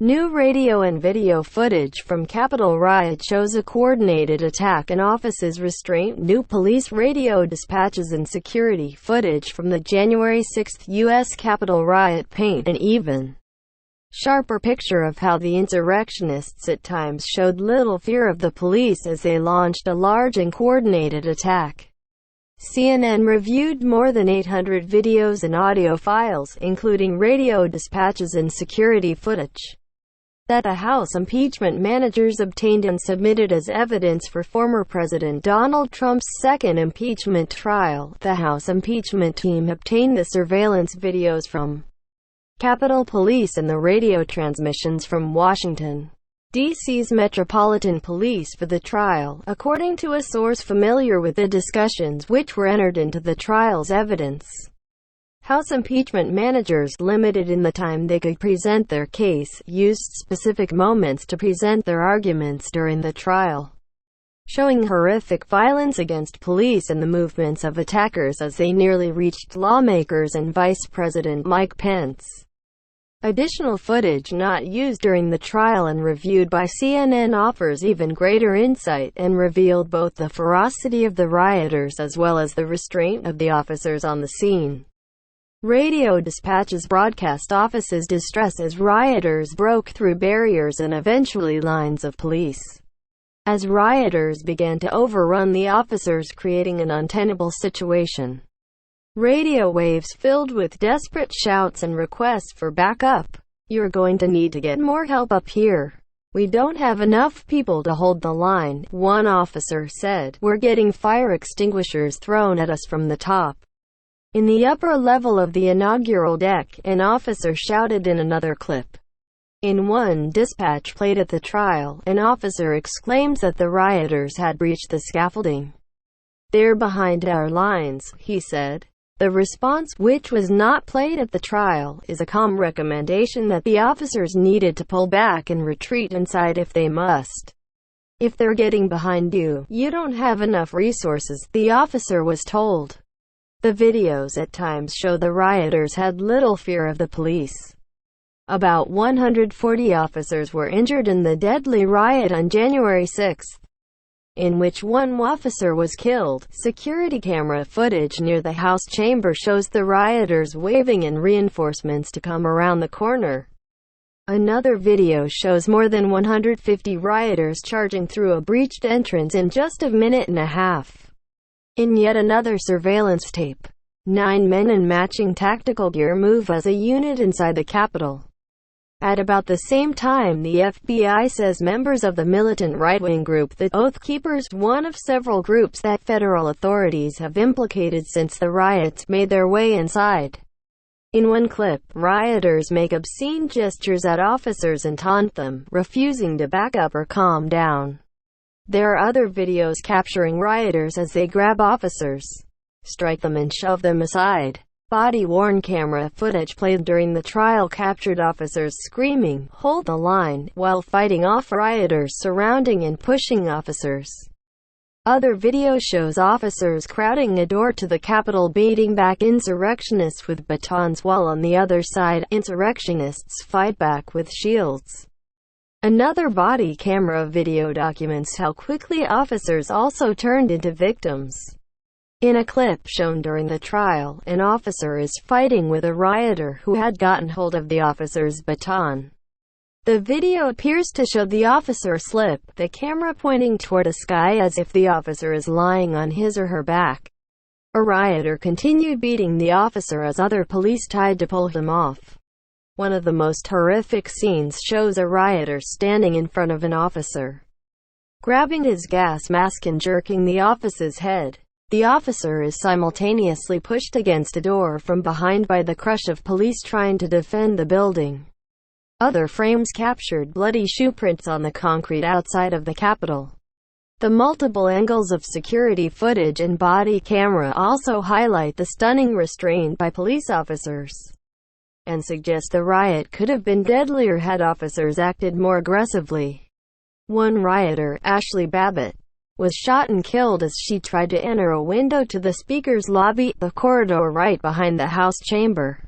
New radio and video footage from Capitol riot shows a coordinated attack and offices restraint. New police radio dispatches and security footage from the January 6 U.S. Capitol riot paint an even sharper picture of how the insurrectionists at times showed little fear of the police as they launched a large and coordinated attack. CNN reviewed more than 800 videos and audio files, including radio dispatches and security footage, that the House impeachment managers obtained and submitted as evidence for former President Donald Trump's second impeachment trial. The House impeachment team obtained the surveillance videos from Capitol Police and the radio transmissions from Washington, D.C.'s Metropolitan Police for the trial, according to a source familiar with the discussions which were entered into the trial's evidence. House impeachment managers, limited in the time they could present their case, used specific moments to present their arguments during the trial, showing horrific violence against police and the movements of attackers as they nearly reached lawmakers and Vice President Mike Pence. Additional footage not used during the trial and reviewed by CNN offers even greater insight and revealed both the ferocity of the rioters as well as the restraint of the officers on the scene. Radio dispatches broadcast officers' distress as rioters broke through barriers and eventually lines of police, as rioters began to overrun the officers, creating an untenable situation. Radio waves filled with desperate shouts and requests for backup. "You're going to need to get more help up here. We don't have enough people to hold the line," one officer said. "We're getting fire extinguishers thrown at us from the top." In the upper level of the inaugural deck, an officer shouted in another clip. In one dispatch played at the trial, an officer exclaims that the rioters had breached the scaffolding. "They're behind our lines," he said. The response, which was not played at the trial, is a calm recommendation that the officers needed to pull back and retreat inside if they must. "If they're getting behind you, you don't have enough resources," the officer was told. The videos at times show the rioters had little fear of the police. About 140 officers were injured in the deadly riot on January 6, in which one officer was killed. Security camera footage near the House chamber shows the rioters waving and reinforcements to come around the corner. Another video shows more than 150 rioters charging through a breached entrance in just a minute and a half. In yet another surveillance tape, 9 men in matching tactical gear move as a unit inside the Capitol. At about the same time, the FBI says members of the militant right-wing group the Oath Keepers, one of several groups that federal authorities have implicated since the riots, made their way inside. In one clip, rioters make obscene gestures at officers and taunt them, refusing to back up or calm down. There are other videos capturing rioters as they grab officers, strike them and shove them aside. Body-worn camera footage played during the trial captured officers screaming, "Hold the line," while fighting off rioters surrounding and pushing officers. Other video shows officers crowding a door to the Capitol beating back insurrectionists with batons, while on the other side, insurrectionists fight back with shields. Another body camera video documents how quickly officers also turned into victims. In a clip shown during the trial, an officer is fighting with a rioter who had gotten hold of the officer's baton. The video appears to show the officer slip, the camera pointing toward a sky as if the officer is lying on his or her back. A rioter continued beating the officer as other police tried to pull him off. One of the most horrific scenes shows a rioter standing in front of an officer, grabbing his gas mask and jerking the officer's head. The officer is simultaneously pushed against a door from behind by the crush of police trying to defend the building. Other frames captured bloody shoe prints on the concrete outside of the Capitol. The multiple angles of security footage and body camera also highlight the stunning restraint by police officers, and suggest the riot could have been deadlier had officers acted more aggressively. One rioter, Ashley Babbitt, was shot and killed as she tried to enter a window to the Speaker's lobby, the corridor right behind the House chamber.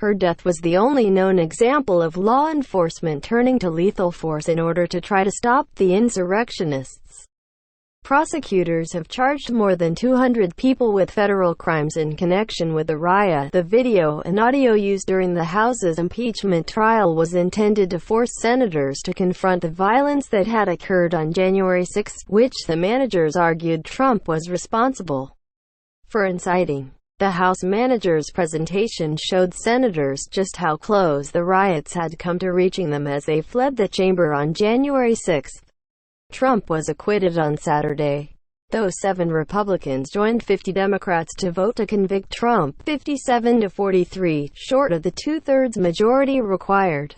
Her death was the only known example of law enforcement turning to lethal force in order to try to stop the insurrectionists. Prosecutors have charged more than 200 people with federal crimes in connection with the riot. The video and audio used during the House's impeachment trial was intended to force senators to confront the violence that had occurred on January 6, which the managers argued Trump was responsible for inciting. The House manager's presentation showed senators just how close the riots had come to reaching them as they fled the chamber on January 6. Trump was acquitted on Saturday, though 7 Republicans joined 50 Democrats to vote to convict Trump, 57 to 43, short of the two-thirds majority required.